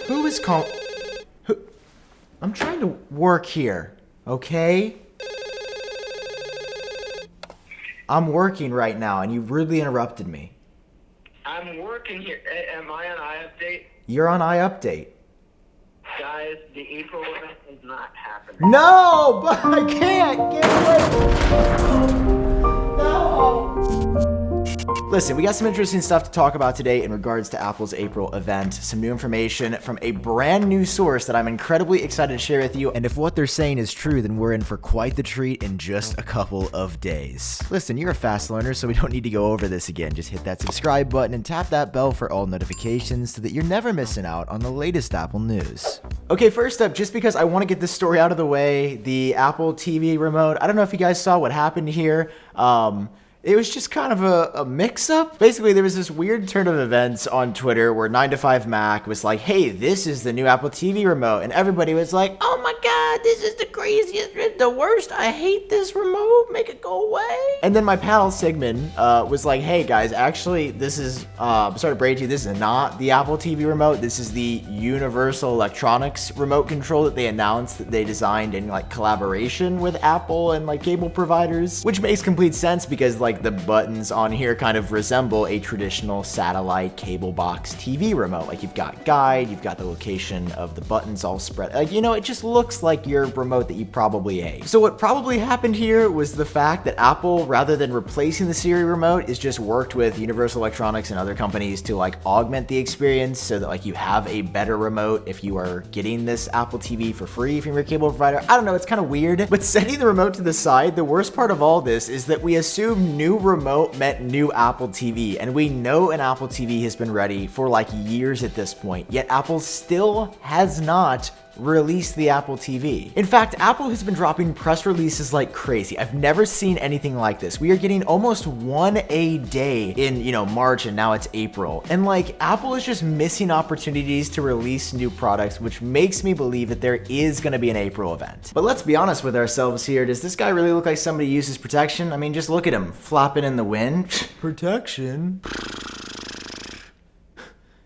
Who is calling? Who? I'm trying to work here, okay? I'm working right now, and you rudely interrupted me. I'm working here. Am I on iupdate? You're on iupdate. Guys, the April event is not happening. No, but I can't get away. No. Listen, we got some interesting stuff to talk about today in regards to Apple's April event, some new information from a brand new source that I'm incredibly excited to share with you, and if what they're saying is true, then we're in for quite the treat in just a couple of days. Listen, you're a fast learner, so we don't need to go over this again. Just hit that subscribe button and tap that bell for all notifications so that you're never missing out on the latest Apple news. Okay, first up, just because I want to get this story out of the way, the Apple TV remote, I don't know if you guys saw what happened here. It was just kind of a mix-up. Basically, there was this weird turn of events on Twitter where 9to5Mac was like, hey, this is the new Apple TV remote. And everybody was like, oh my God, this is the craziest, the worst. I hate this remote. Make it go away. And then my pal, Sigmund, was like, hey, guys, actually, this is, sorry to break to you, this is not the Apple TV remote. This is the Universal Electronics remote control that they announced that they designed in, like, collaboration with Apple and, like, cable providers. Which makes complete sense because, like, the buttons on here kind of resemble a traditional satellite cable box TV remote. Like, you've got guide, you've got the location of the buttons all spread. Like, you know, it just looks like your remote that you probably ate. So what probably happened here was the fact that Apple, rather than replacing the Siri remote, is just worked with Universal Electronics and other companies to, like, augment the experience so that, like, you have a better remote if you are getting this Apple TV for free from your cable provider. I don't know, it's kind of weird. But setting the remote to the side, the worst part of all this is that we assume new remote meant new Apple TV, and we know an Apple TV has been ready for like years at this point, yet Apple still has not released the Apple TV. In fact, Apple has been dropping press releases like crazy. I've never seen anything like this. We are getting almost one a day in, March, and now it's April. And like, Apple is just missing opportunities to release new products, which makes me believe that there is gonna be an April event. But let's be honest with ourselves here. Does this guy really look like somebody who uses protection? I mean, just look at him, flapping in the wind. Protection?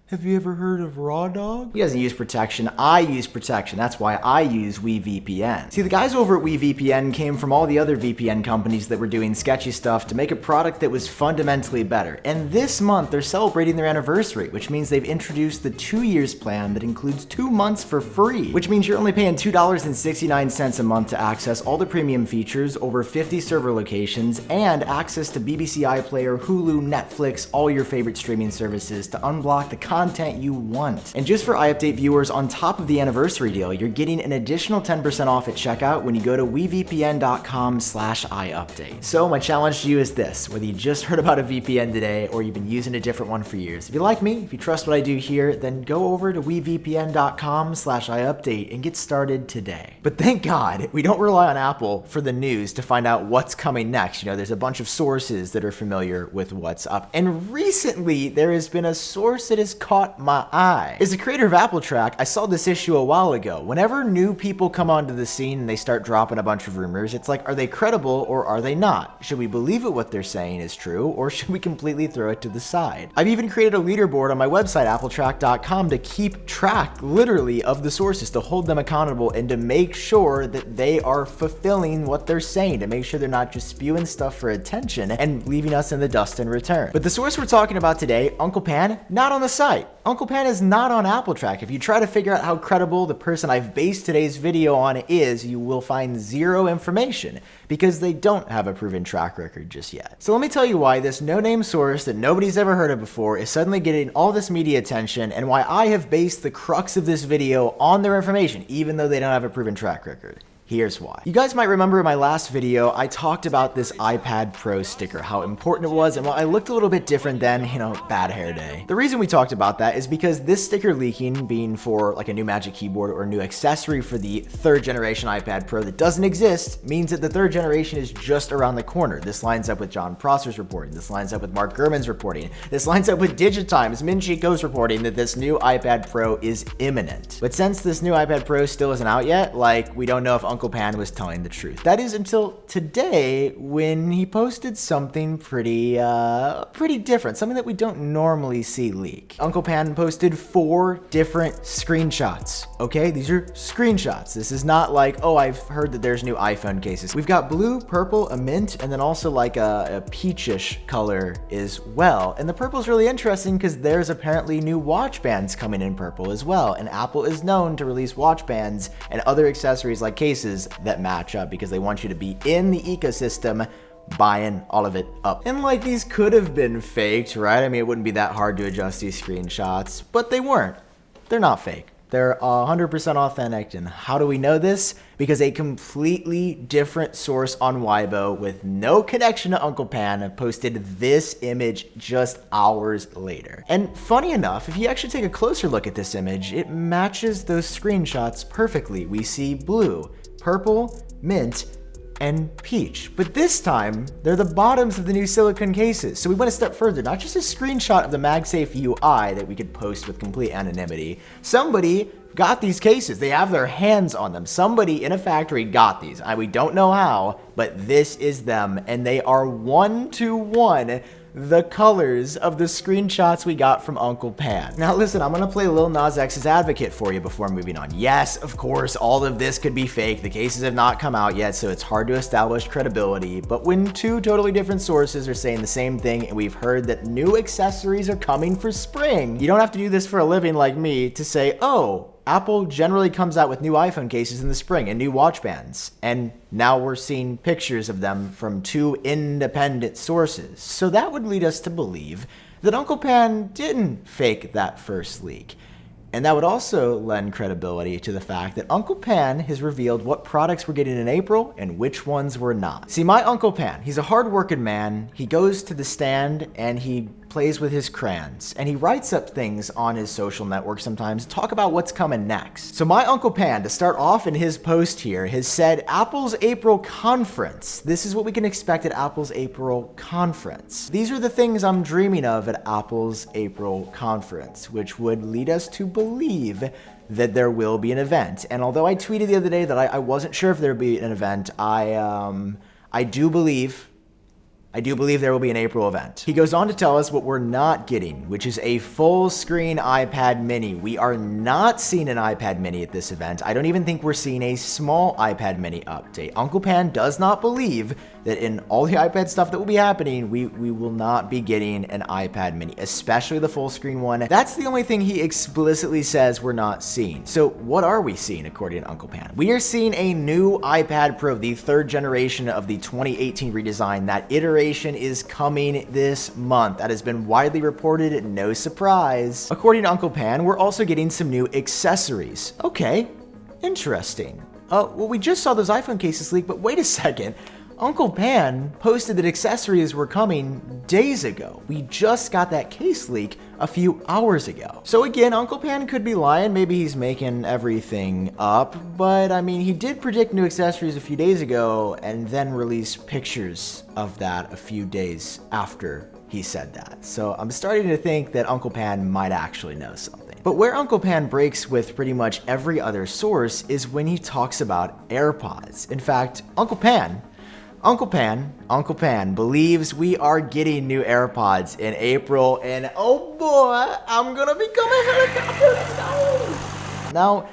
Have you ever heard of Raw Dog? He doesn't use protection. I use protection. That's why I use WeVPN. See, the guys over at WeVPN came from all the other VPN companies that were doing sketchy stuff to make a product that was fundamentally better. And this month, they're celebrating their anniversary, which means they've introduced the 2 years plan that includes 2 months for free, which means you're only paying $2.69 a month to access all the premium features, over 50 server locations, and access to BBC iPlayer, Hulu, Netflix, all your favorite streaming services to unblock the content you want. And just for iUpdate viewers, on top of the anniversary deal, you're getting an additional 10% off at checkout when you go to wevpn.com/iupdate. So my challenge to you is this: whether you just heard about a VPN today or you've been using a different one for years, if you like me, if you trust what I do here, then go over to wevpn.com/iupdate and get started today. But thank God we don't rely on Apple for the news to find out what's coming next. There's a bunch of sources that are familiar with what's up. And recently there has been a source that has caught my eye. As a creator of Apple Track, I saw this issue a while ago. Whenever new people come onto the scene and they start dropping a bunch of rumors, it's like, are they credible or are they not? Should we believe what they're saying is true, or should we completely throw it to the side? I've even created a leaderboard on my website, appletrack.com, to keep track, literally, of the sources, to hold them accountable and to make sure that they are fulfilling what they're saying, to make sure they're not just spewing stuff for attention and leaving us in the dust in return. But the source we're talking about today, Uncle Pan, not on the site. Uncle Pan is not on Apple Track. If you try to figure out how credible the person I've based today's video on is, you will find zero information because they don't have a proven track record just yet. So let me tell you why this no-name source that nobody's ever heard of before is suddenly getting all this media attention, and why I have based the crux of this video on their information, even though they don't have a proven track record. Here's why. You guys might remember in my last video, I talked about this iPad Pro sticker, how important it was, and while I looked a little bit different then, bad hair day. The reason we talked about that is because this sticker leaking, being for like a new Magic Keyboard or a new accessory for the 3rd generation iPad Pro that doesn't exist, means that the 3rd generation is just around the corner. This lines up with John Prosser's reporting, this lines up with Mark Gurman's reporting, this lines up with Digitime's Min Chico's reporting that this new iPad Pro is imminent. But since this new iPad Pro still isn't out yet, like, we don't know if Uncle Uncle Pan was telling the truth. That is until today when he posted something pretty different, something that we don't normally see leak. Uncle Pan posted 4 different screenshots, okay? These are screenshots. This is not like, oh, I've heard that there's new iPhone cases. We've got blue, purple, a mint, and then also like a peachish color as well. And the purple is really interesting because there's apparently new watch bands coming in purple as well. And Apple is known to release watch bands and other accessories like cases that match up because they want you to be in the ecosystem buying all of it up. And like these could have been faked, right? I mean, it wouldn't be that hard to adjust these screenshots, but they weren't. They're not fake. They're 100% authentic. And how do we know this? Because a completely different source on Weibo with no connection to Uncle Pan posted this image just hours later. And funny enough, if you actually take a closer look at this image, it matches those screenshots perfectly. We see blue, purple, mint, and peach. But this time, they're the bottoms of the new silicone cases. So we went a step further, not just a screenshot of the MagSafe UI that we could post with complete anonymity. Somebody got these cases. They have their hands on them. Somebody in a factory got these. We don't know how, but this is them. And they are 1-to-1 the colors of the screenshots we got from Uncle Pan. Now listen, I'm gonna play Lil Nas X's advocate for you before moving on. Yes, of course, all of this could be fake. The cases have not come out yet, so it's hard to establish credibility. But when 2 totally different sources are saying the same thing, and we've heard that new accessories are coming for spring, you don't have to do this for a living like me to say, oh, Apple generally comes out with new iPhone cases in the spring and new watch bands. And now we're seeing pictures of them from 2 independent sources. So that would lead us to believe that Uncle Pan didn't fake that first leak. And that would also lend credibility to the fact that Uncle Pan has revealed what products we're getting in April and which ones we're not. See, my Uncle Pan, he's a hard-working man. He goes to the stand and he plays with his crayons, and he writes up things on his social network sometimes to talk about what's coming next. So my Uncle Pan, to start off in his post here, has said Apple's April conference. This is what we can expect at Apple's April conference. These are the things I'm dreaming of at Apple's April conference, which would lead us to believe that there will be an event. And although I tweeted the other day that I wasn't sure if there'd be an event, I do believe there will be an April event. He goes on to tell us what we're not getting, which is a full screen iPad mini. We are not seeing an iPad mini at this event. I don't even think we're seeing a small iPad mini update. Uncle Pan does not believe that in all the iPad stuff that will be happening, we will not be getting an iPad mini, especially the full screen one. That's the only thing he explicitly says we're not seeing. So what are we seeing according to Uncle Pan? We are seeing a new iPad Pro, the 3rd generation of the 2018 redesign. That iteration is coming this month. That has been widely reported, no surprise. According to Uncle Pan, we're also getting some new accessories. Okay, interesting. Well, we just saw those iPhone cases leak, but wait a second. Uncle Pan posted that accessories were coming days ago. We just got that case leak a few hours ago. So again, Uncle Pan could be lying. Maybe he's making everything up. But I mean, he did predict new accessories a few days ago and then release pictures of that a few days after he said that. So I'm starting to think that Uncle Pan might actually know something. But where Uncle Pan breaks with pretty much every other source is when he talks about AirPods. In fact, Uncle Pan believes we are getting new AirPods in April, and oh boy, I'm gonna become a helicopter. Now,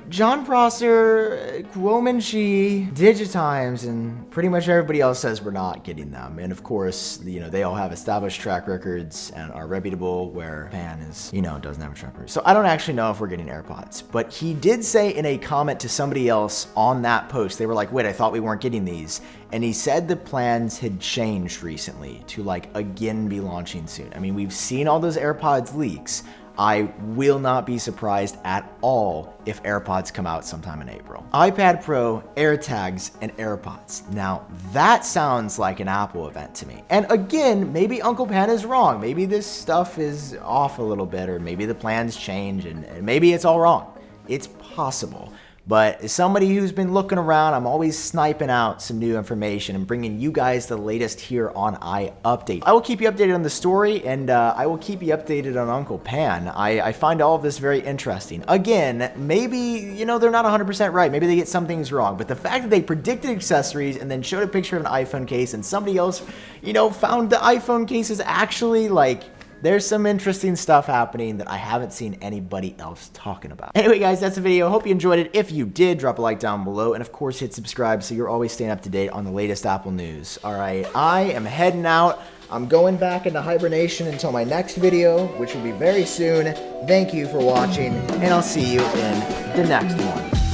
John Prosser, Guomenshi, Digitimes, and pretty much everybody else says we're not getting them. And of course, they all have established track records and are reputable, where Pan is, doesn't have a track record. So I don't actually know if we're getting AirPods, but he did say in a comment to somebody else on that post, they were like, wait, I thought we weren't getting these. And he said the plans had changed recently to again be launching soon. I mean, we've seen all those AirPods leaks. I will not be surprised at all if AirPods come out sometime in April. iPad Pro, AirTags, and AirPods. Now, that sounds like an Apple event to me. And again, maybe Uncle Pan is wrong. Maybe this stuff is off a little bit, or maybe the plans change, and maybe it's all wrong. It's possible. But as somebody who's been looking around, I'm always sniping out some new information and bringing you guys the latest here on iupdate. I will keep you updated on the story, and I will keep you updated on Uncle Pan. I find all of this very interesting. Again, maybe, you know, they're not 100% right. Maybe they get some things wrong. But the fact that they predicted accessories and then showed a picture of an iPhone case and somebody else, you know, found the iPhone case is actually like... There's some interesting stuff happening that I haven't seen anybody else talking about. Anyway, guys, that's the video. Hope you enjoyed it. If you did, drop a like down below. And, of course, hit subscribe so you're always staying up to date on the latest Apple news. All right, I am heading out. I'm going back into hibernation until my next video, which will be very soon. Thank you for watching, and I'll see you in the next one.